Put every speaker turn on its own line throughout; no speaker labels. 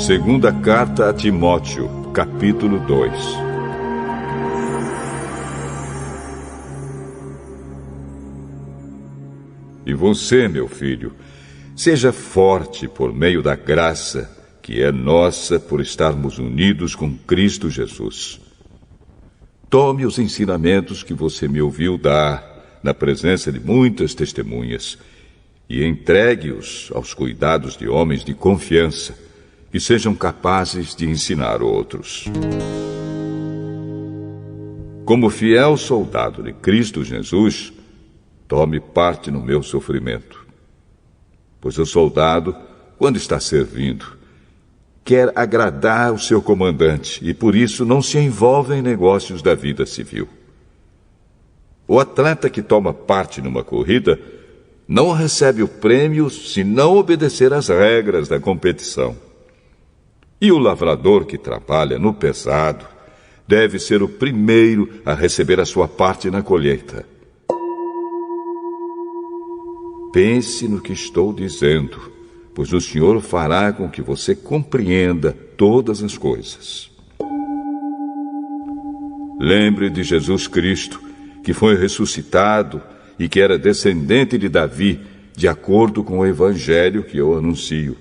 Segunda carta a Timóteo, capítulo 2. E você, meu filho, seja forte por meio da graça que é nossa por estarmos unidos com Cristo Jesus. Tome os ensinamentos que você me ouviu dar na presença de muitas testemunhas e entregue-os aos cuidados de homens de confiança que sejam capazes de ensinar outros. Como fiel soldado de Cristo Jesus, tome parte no meu sofrimento. Pois o soldado, quando está servindo, quer agradar o seu comandante e por isso não se envolve em negócios da vida civil. O atleta que toma parte numa corrida não recebe o prêmio se não obedecer às regras da competição. E o lavrador que trabalha no pesado deve ser o primeiro a receber a sua parte na colheita. Pense no que estou dizendo, pois o Senhor fará com que você compreenda todas as coisas. Lembre de Jesus Cristo, que foi ressuscitado e que era descendente de Davi, de acordo com o evangelho que eu anuncio.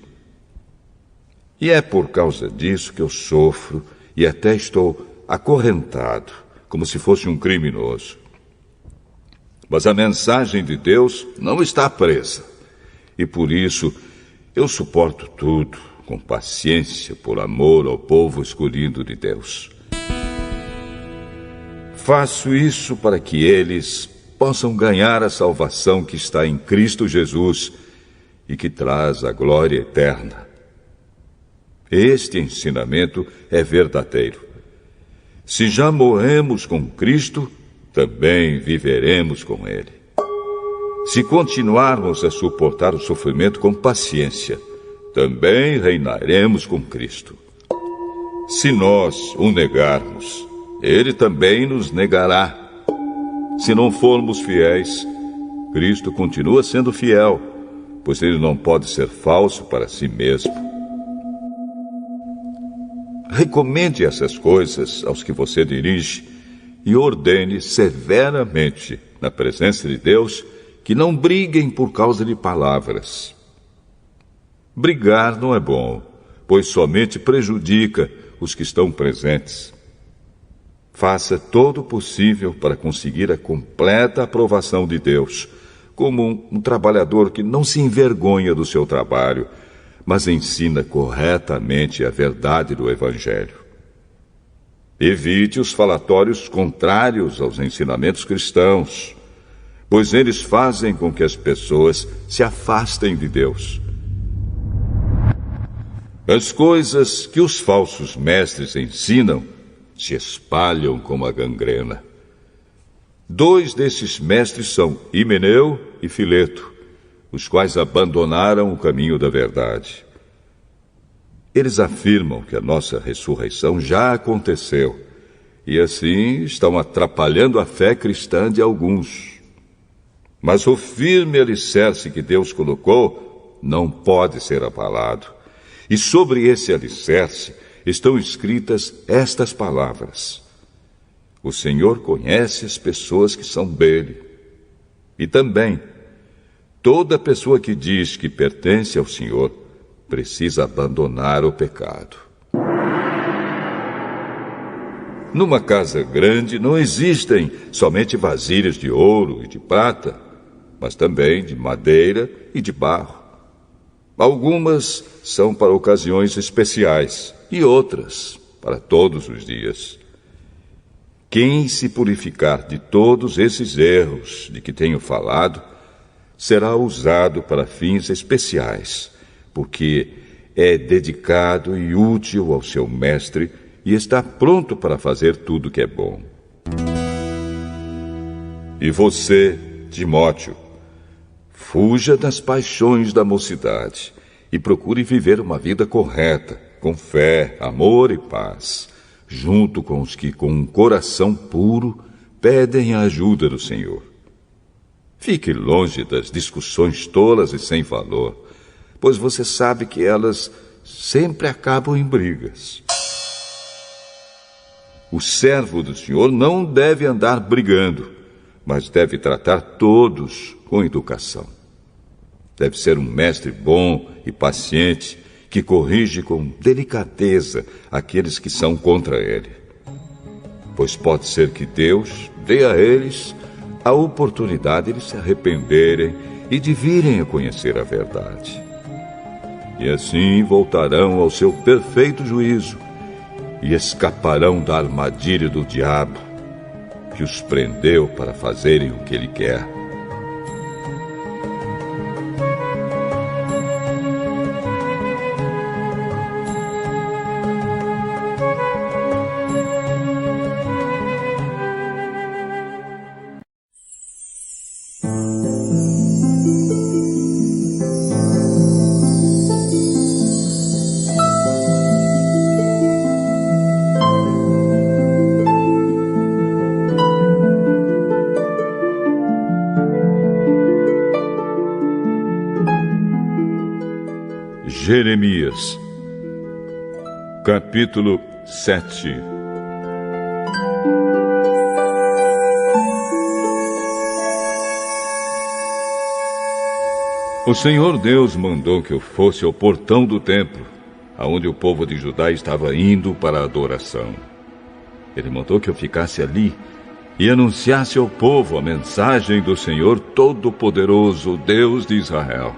E é por causa disso que eu sofro e até estou acorrentado, como se fosse um criminoso. Mas a mensagem de Deus não está presa. E por isso eu suporto tudo com paciência por amor ao povo escolhido de Deus. Faço isso para que eles possam ganhar a salvação que está em Cristo Jesus e que traz a glória eterna. Este ensinamento é verdadeiro. Se já morremos com Cristo, também viveremos com Ele. Se continuarmos a suportar o sofrimento com paciência, também reinaremos com Cristo. Se nós o negarmos, Ele também nos negará. Se não formos fiéis, Cristo continua sendo fiel, pois Ele não pode ser falso para si mesmo. Recomende essas coisas aos que você dirige e ordene severamente, na presença de Deus, que não briguem por causa de palavras. Brigar não é bom, pois somente prejudica os que estão presentes. Faça todo o possível para conseguir a completa aprovação de Deus, como um trabalhador que não se envergonha do seu trabalho, mas ensina corretamente a verdade do Evangelho. Evite os falatórios contrários aos ensinamentos cristãos, pois eles fazem com que as pessoas se afastem de Deus. As coisas que os falsos mestres ensinam se espalham como a gangrena. 2 desses mestres são Himeneu e Fileto, os quais abandonaram o caminho da verdade. Eles afirmam que a nossa ressurreição já aconteceu, e assim estão atrapalhando a fé cristã de alguns. Mas o firme alicerce que Deus colocou não pode ser abalado. E sobre esse alicerce estão escritas estas palavras: o Senhor conhece as pessoas que são dele. E também, toda pessoa que diz que pertence ao Senhor precisa abandonar o pecado. Numa casa grande não existem somente vasilhas de ouro e de prata, mas também de madeira e de barro. Algumas são para ocasiões especiais e outras para todos os dias. Quem se purificar de todos esses erros de que tenho falado, será usado para fins especiais, porque é dedicado e útil ao seu mestre e está pronto para fazer tudo que é bom. E você, Timóteo, fuja das paixões da mocidade e procure viver uma vida correta, com fé, amor e paz, junto com os que, com um coração puro, pedem a ajuda do Senhor. Fique longe das discussões tolas e sem valor, pois você sabe que elas sempre acabam em brigas. O servo do Senhor não deve andar brigando, mas deve tratar todos com educação. Deve ser um mestre bom e paciente, que corrige com delicadeza aqueles que são contra ele. Pois pode ser que Deus dê a eles a oportunidade de se arrependerem e de virem a conhecer a verdade. E assim voltarão ao seu perfeito juízo e escaparão da armadilha do diabo, que os prendeu para fazerem o que ele quer. Jeremias, capítulo 7. O Senhor Deus mandou que eu fosse ao portão do templo, aonde o povo de Judá estava indo para a adoração. Ele mandou que eu ficasse ali e anunciasse ao povo a mensagem do Senhor Todo-Poderoso, Deus de Israel.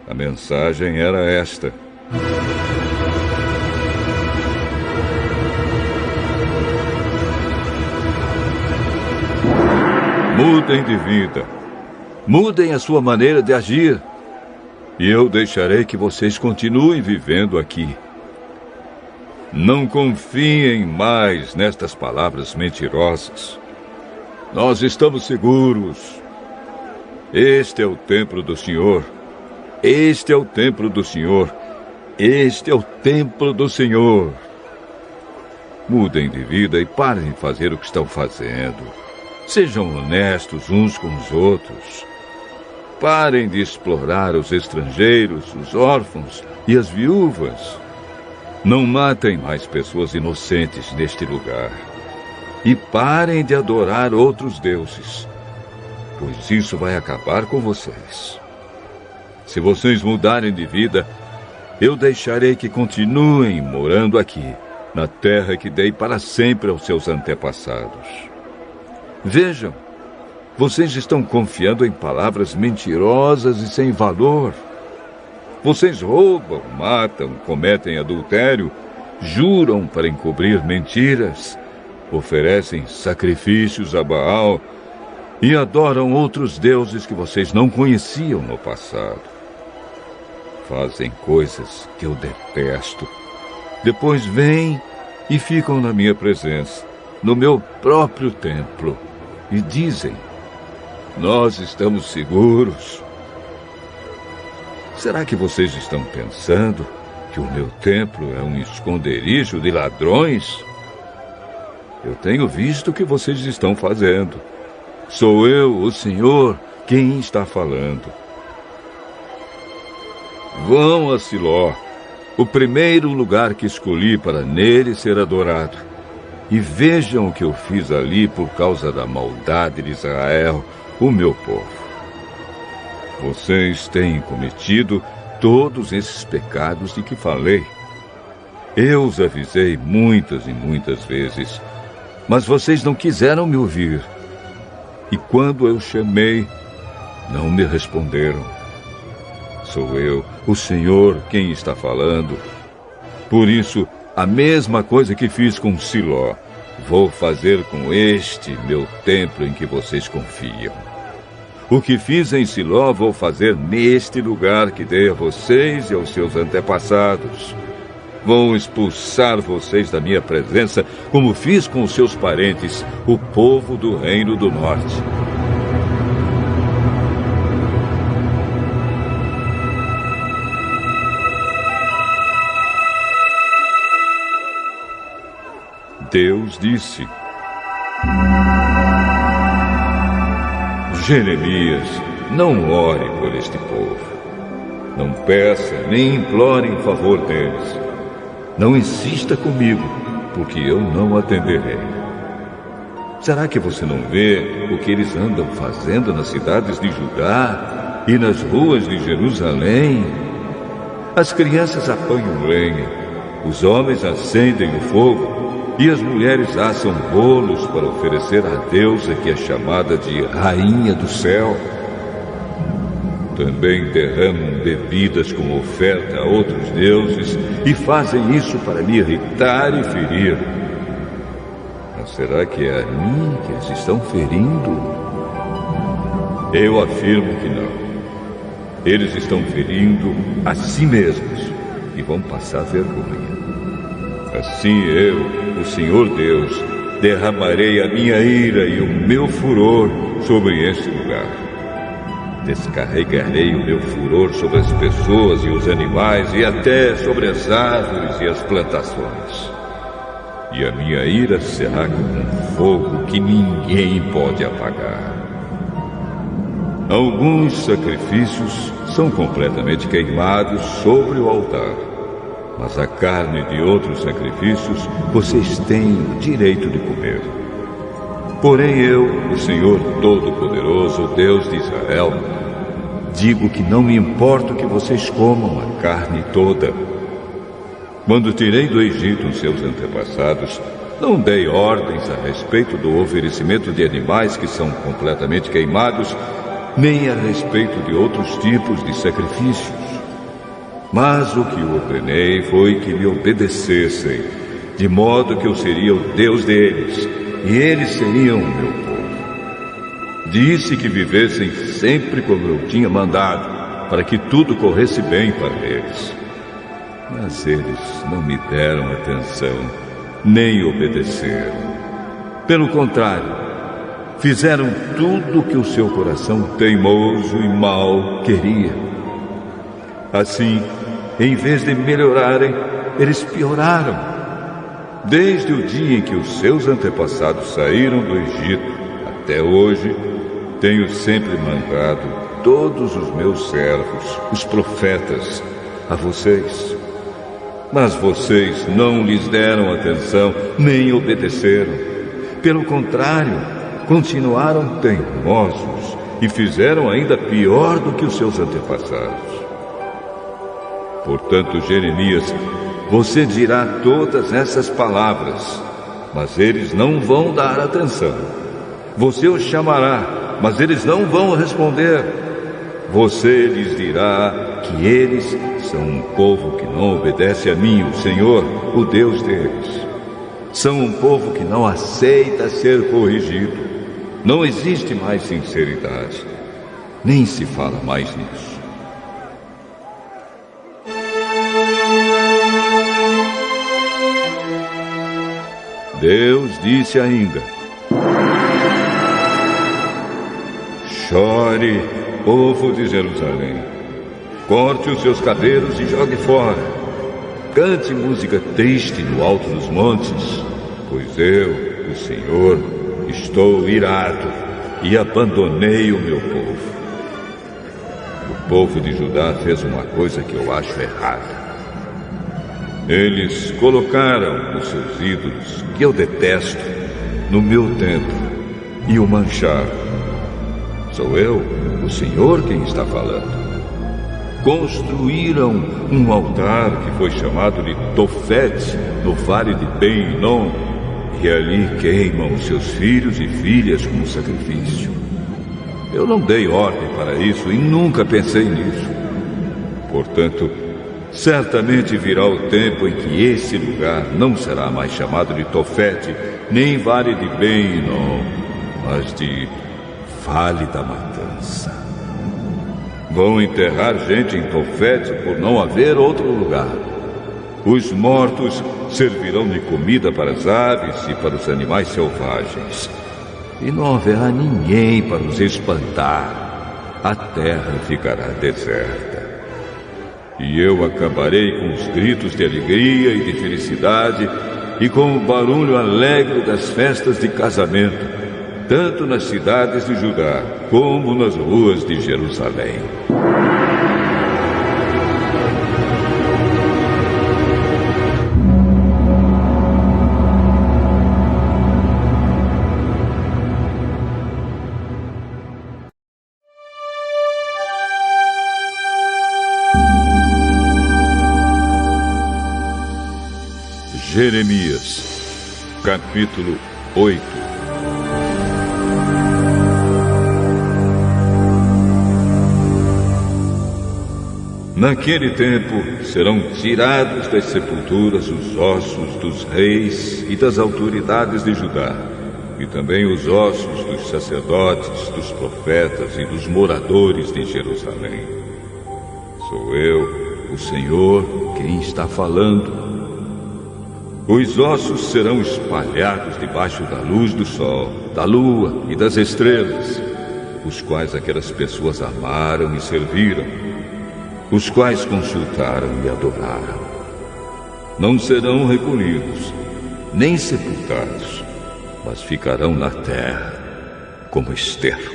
A mensagem era esta: mudem de vida, mudem a sua maneira de agir, e eu deixarei que vocês continuem vivendo aqui. Não confiem mais nestas palavras mentirosas. Nós estamos seguros. Este é o templo do Senhor. Este é o templo do Senhor. Este é o templo do Senhor. Mudem de vida e parem de fazer o que estão fazendo. Sejam honestos uns com os outros. Parem de explorar os estrangeiros, os órfãos e as viúvas. Não matem mais pessoas inocentes neste lugar. E parem de adorar outros deuses, pois isso vai acabar com vocês. Se vocês mudarem de vida, eu deixarei que continuem morando aqui, na terra que dei para sempre aos seus antepassados. Vejam, vocês estão confiando em palavras mentirosas e sem valor. Vocês roubam, matam, cometem adultério, juram para encobrir mentiras, oferecem sacrifícios a Baal e adoram outros deuses que vocês não conheciam no passado. Fazem coisas que eu detesto. Depois vêm e ficam na minha presença, no meu próprio templo, e dizem: nós estamos seguros. Será que vocês estão pensando que o meu templo é um esconderijo de ladrões? Eu tenho visto o que vocês estão fazendo. Sou eu, o Senhor, quem está falando. Vão a Siló, o primeiro lugar que escolhi para nele ser adorado, e vejam o que eu fiz ali por causa da maldade de Israel, o meu povo. Vocês têm cometido todos esses pecados de que falei. Eu os avisei muitas e muitas vezes, mas vocês não quiseram me ouvir. E quando eu chamei, não me responderam. Sou eu, o Senhor, quem está falando. Por isso, a mesma coisa que fiz com Siló, vou fazer com este meu templo em que vocês confiam. O que fiz em Siló, vou fazer neste lugar que dei a vocês e aos seus antepassados. Vou expulsar vocês da minha presença, como fiz com os seus parentes, o povo do Reino do Norte. Deus disse: Jeremias, não ore por este povo. Não peça nem implore em favor deles. Não insista comigo, porque eu não atenderei. Será que você não vê o que eles andam fazendo nas cidades de Judá e nas ruas de Jerusalém? As crianças apanham lenha, os homens acendem o fogo e as mulheres assam bolos para oferecer à deusa que é chamada de Rainha do Céu. Também derramam bebidas como oferta a outros deuses e fazem isso para me irritar e ferir. Mas será que é a mim que eles estão ferindo? Eu afirmo que não. Eles estão ferindo a si mesmos e vão passar vergonha. Assim eu, o Senhor Deus, derramarei a minha ira e o meu furor sobre este lugar. Descarregarei o meu furor sobre as pessoas e os animais e até sobre as árvores e as plantações. E a minha ira será como um fogo que ninguém pode apagar. Alguns sacrifícios são completamente queimados sobre o altar, mas a carne de outros sacrifícios vocês têm o direito de comer. Porém eu, o Senhor Todo-Poderoso, Deus de Israel, digo que não me importa que vocês comam a carne toda. Quando tirei do Egito os seus antepassados, não dei ordens a respeito do oferecimento de animais que são completamente queimados, nem a respeito de outros tipos de sacrifícios. Mas o que ordenei foi que me obedecessem, de modo que eu seria o Deus deles, e eles seriam o meu povo. Disse que vivessem sempre como eu tinha mandado, para que tudo corresse bem para eles. Mas eles não me deram atenção, nem obedeceram. Pelo contrário, fizeram tudo o que o seu coração teimoso e mau queria. Assim, em vez de melhorarem, eles pioraram. Desde o dia em que os seus antepassados saíram do Egito até hoje, tenho sempre mandado todos os meus servos, os profetas, a vocês. Mas vocês não lhes deram atenção, nem obedeceram. Pelo contrário, continuaram teimosos e fizeram ainda pior do que os seus antepassados. Portanto, Jeremias, você dirá todas essas palavras, mas eles não vão dar atenção. Você os chamará, mas eles não vão responder. Você lhes dirá que eles são um povo que não obedece a mim, o Senhor, o Deus deles. São um povo que não aceita ser corrigido. Não existe mais sinceridade. Nem se fala mais nisso. Deus disse ainda: chore, povo de Jerusalém. Corte os seus cabelos e jogue fora. Cante música triste no alto dos montes, pois eu, o Senhor, estou irado e abandonei o meu povo. O povo de Judá fez uma coisa que eu acho errada. Eles colocaram os seus ídolos, que eu detesto, no meu templo e o mancharam. Sou eu, o Senhor, quem está falando. Construíram um altar que foi chamado de Tofete, no vale de Ben-Hinom, e ali queimam os seus filhos e filhas como sacrifício. Eu não dei ordem para isso e nunca pensei nisso. Portanto, certamente virá o tempo em que esse lugar não será mais chamado de Tofete, nem vale de Ben-Hinom, mas de Vale da Matança. Vão enterrar gente em Tofete por não haver outro lugar. Os mortos servirão de comida para as aves e para os animais selvagens. E não haverá ninguém para os espantar. A terra ficará deserta. E eu acabarei com os gritos de alegria e de felicidade e com o barulho alegre das festas de casamento, tanto nas cidades de Judá como nas ruas de Jerusalém. Jeremias, capítulo 8. Naquele tempo serão tirados das sepulturas os ossos dos reis e das autoridades de Judá, e também os ossos dos sacerdotes, dos profetas e dos moradores de Jerusalém. Sou eu, o Senhor, quem está falando. Os ossos serão espalhados debaixo da luz do sol, da lua e das estrelas, os quais aquelas pessoas amaram e serviram, os quais consultaram e adoraram. Não serão recolhidos, nem sepultados, mas ficarão na terra como esterco.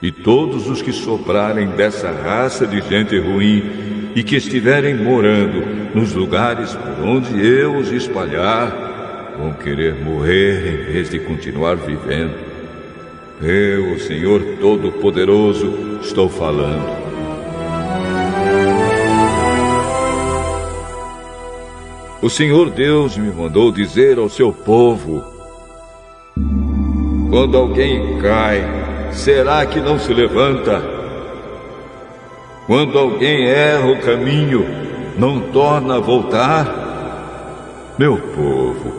E todos os que soprarem dessa raça de gente ruim e que estiverem morando nos lugares por onde eu os espalhar, vão querer morrer em vez de continuar vivendo. Eu, o Senhor Todo-Poderoso, estou falando. O Senhor Deus me mandou dizer ao seu povo: quando alguém cai, será que não se levanta? Quando alguém erra o caminho, não torna a voltar? Meu povo,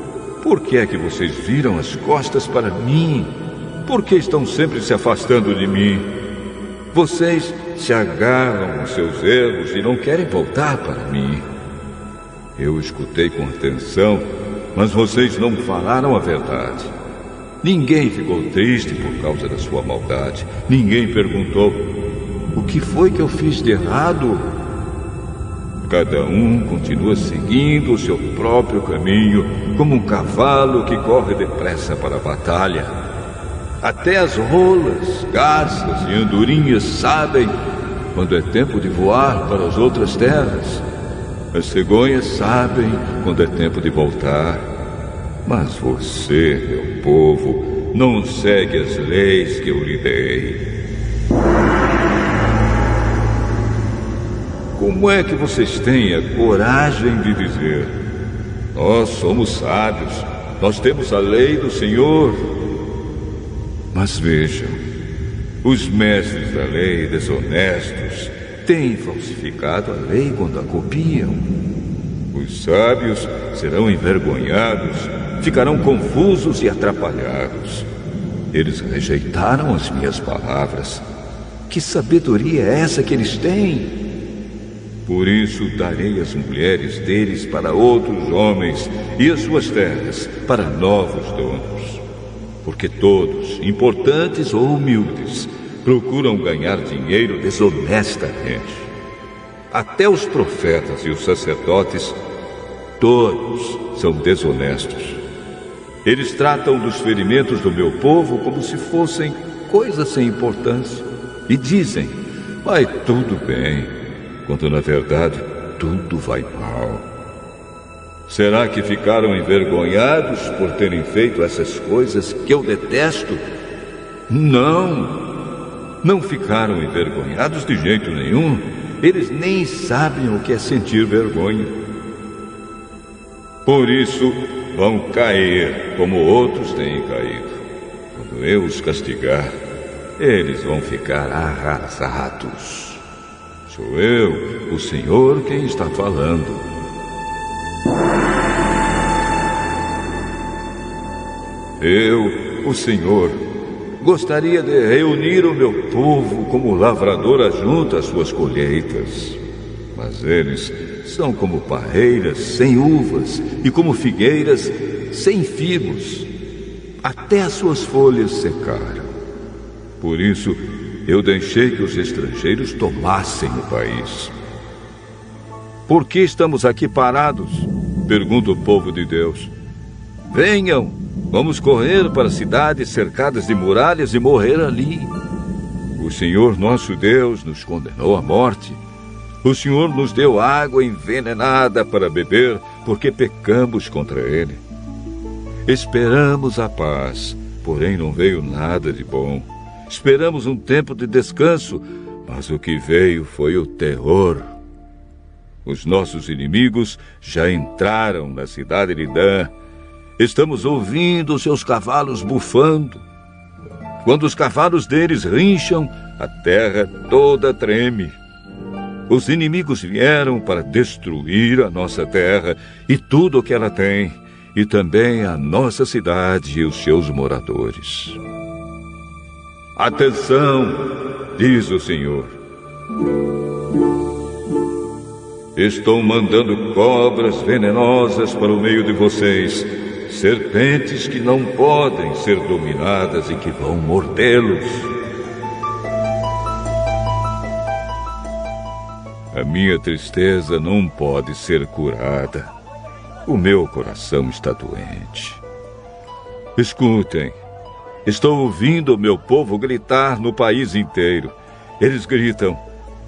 por que é que vocês viram as costas para mim? Por que estão sempre se afastando de mim? Vocês se agarram aos seus erros e não querem voltar para mim. Eu escutei com atenção, mas vocês não falaram a verdade. Ninguém ficou triste por causa da sua maldade. Ninguém perguntou: o que foi que eu fiz de errado? Cada um continua seguindo o seu próprio caminho, como um cavalo que corre depressa para a batalha. Até as rolas, garças e andorinhas sabem quando é tempo de voar para as outras terras. As cegonhas sabem quando é tempo de voltar. Mas você, meu povo, não segue as leis que eu lhe dei. Como é que vocês têm a coragem de dizer: nós somos sábios, nós temos a lei do Senhor? Mas vejam, os mestres da lei desonestos têm falsificado a lei quando a copiam. Os sábios serão envergonhados, ficarão confusos e atrapalhados. Eles rejeitaram as minhas palavras. Que sabedoria é essa que eles têm? Por isso darei as mulheres deles para outros homens e as suas terras para novos donos. Porque todos, importantes ou humildes, procuram ganhar dinheiro desonestamente. Até os profetas e os sacerdotes, todos são desonestos. Eles tratam dos ferimentos do meu povo como se fossem coisas sem importância. E dizem: vai tudo bem, quando na verdade tudo vai mal. Será que ficaram envergonhados por terem feito essas coisas que eu detesto? Não ficaram envergonhados de jeito nenhum. Eles nem sabem o que é sentir vergonha. Por isso vão cair como outros têm caído. Quando eu os castigar, eles vão ficar arrasados. Sou eu, o Senhor, quem está falando. Eu, o Senhor, gostaria de reunir o meu povo como lavrador ajunta as suas colheitas. Mas eles são como parreiras sem uvas e como figueiras sem figos. Até as suas folhas secaram. Por isso, eu deixei que os estrangeiros tomassem o país. Por que estamos aqui parados? Pergunta o povo de Deus. Venham, vamos correr para cidades cercadas de muralhas e morrer ali. O Senhor nosso Deus nos condenou à morte. O Senhor nos deu água envenenada para beber, porque pecamos contra Ele. Esperamos a paz, porém não veio nada de bom. Esperamos um tempo de descanso, mas o que veio foi o terror. Os nossos inimigos já entraram na cidade de Dan. Estamos ouvindo seus cavalos bufando. Quando os cavalos deles rincham, a terra toda treme. Os inimigos vieram para destruir a nossa terra e tudo o que ela tem, e também a nossa cidade e os seus moradores. Atenção, diz o Senhor. Estou mandando cobras venenosas para o meio de vocês, serpentes que não podem ser dominadas e que vão mordê-los. A minha tristeza não pode ser curada. O meu coração está doente. Escutem, estou ouvindo o meu povo gritar no país inteiro. Eles gritam: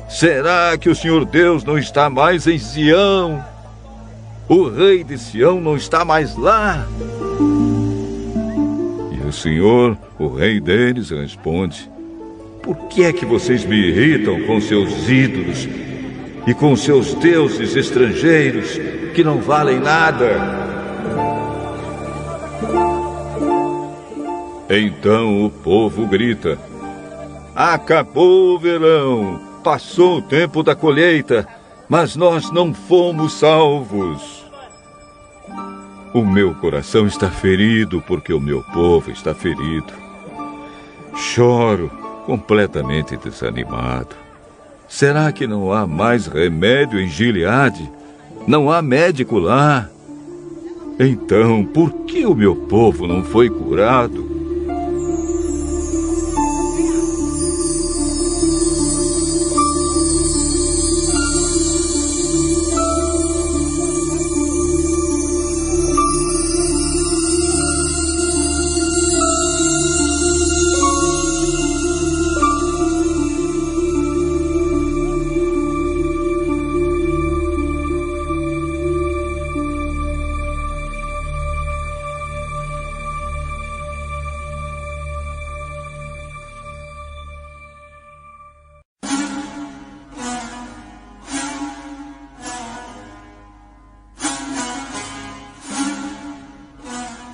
será que o Senhor Deus não está mais em Sião? O rei de Sião não está mais lá? E o Senhor, o rei deles, responde: por que é que vocês me irritam com seus ídolos e com seus deuses estrangeiros que não valem nada? Então o povo grita: acabou o verão, passou o tempo da colheita, mas nós não fomos salvos. O meu coração está ferido porque o meu povo está ferido. Choro, completamente desanimado. Será que não há mais remédio em Gileade? Não há médico lá? Então, por que o meu povo não foi curado?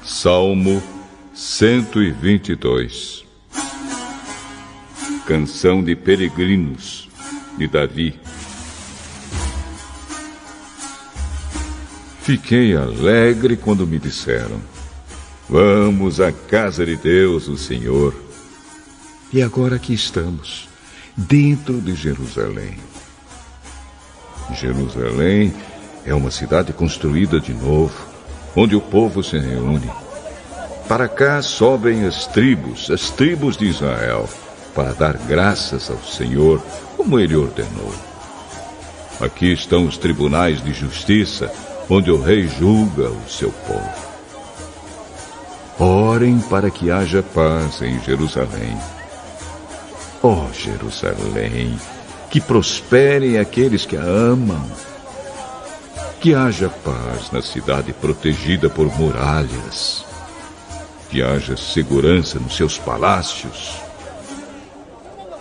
Salmo 122. Canção de Peregrinos, de Davi. Fiquei alegre quando me disseram: vamos à casa de Deus, o Senhor. E agora aqui estamos, dentro de Jerusalém. Jerusalém é uma cidade construída de novo, onde o povo se reúne. Para cá sobem as tribos de Israel, para dar graças ao Senhor, como Ele ordenou. Aqui estão os tribunais de justiça, onde o rei julga o seu povo. Orem para que haja paz em Jerusalém. Ó Jerusalém, que prosperem aqueles que a amam. Que haja paz na cidade protegida por muralhas. Que haja segurança nos seus palácios.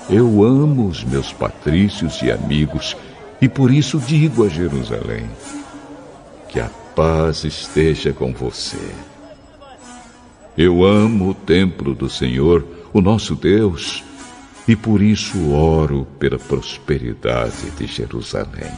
Eu amo os meus patrícios e amigos, e por isso digo a Jerusalém: que a paz esteja com você. Eu amo o templo do Senhor, o nosso Deus, e por isso oro pela prosperidade de Jerusalém.